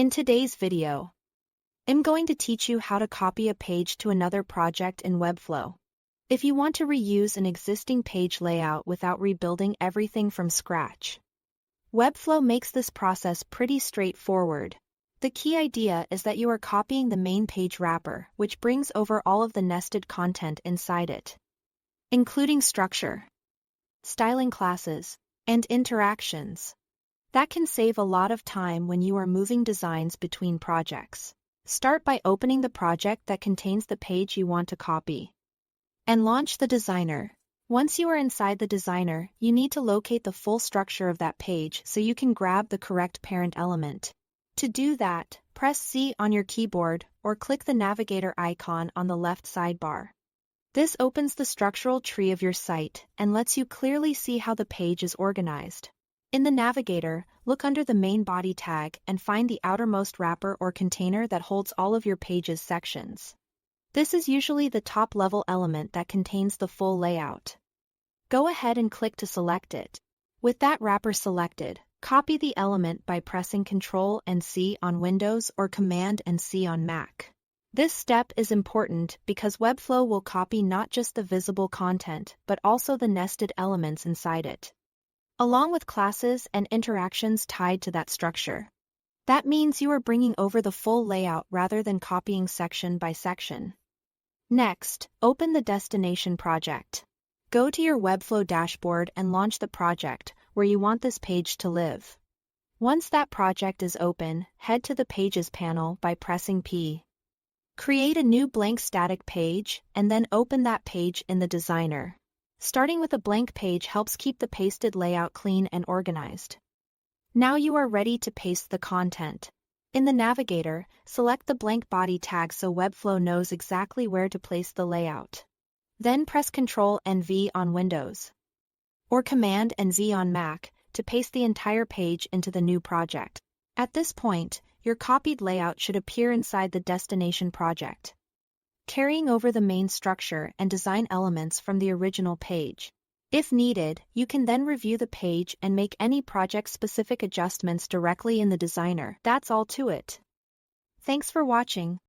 In today's video, I'm going to teach you how to copy a page to another project in Webflow. If you want to reuse an existing page layout without rebuilding everything from scratch, Webflow makes this process pretty straightforward. The key idea is that you are copying the main page wrapper, which brings over all of the nested content inside it, including structure, styling classes, and interactions. That can save a lot of time when you are moving designs between projects. Start by opening the project that contains the page you want to copy, and launch the designer. Once you are inside the designer, you need to locate the full structure of that page so you can grab the correct parent element. To do that, press C on your keyboard or click the navigator icon on the left sidebar. This opens the structural tree of your site and lets you clearly see how the page is organized. In the navigator, look under the main body tag and find the outermost wrapper or container that holds all of your page's sections. This is usually the top-level element that contains the full layout. Go ahead and click to select it. With that wrapper selected, copy the element by pressing Ctrl and C on Windows or Command and C on Mac. This step is important because Webflow will copy not just the visible content but also the nested elements inside it, along with classes and interactions tied to that structure. That means you are bringing over the full layout rather than copying section by section. Next, open the destination project. Go to your Webflow dashboard and launch the project where you want this page to live. Once that project is open, head to the Pages panel by pressing P. Create a new blank static page and then open that page in the designer. Starting with a blank page helps keep the pasted layout clean and organized. Now you are ready to paste the content. In the navigator, select the blank body tag so Webflow knows exactly where to place the layout. Then press Ctrl and V on Windows, or Command and Z on Mac, to paste the entire page into the new project. At this point, your copied layout should appear inside the destination project, carrying over the main structure and design elements from the original page. If needed, you can then review the page and make any project-specific adjustments directly in the designer. That's all to it. Thanks for watching.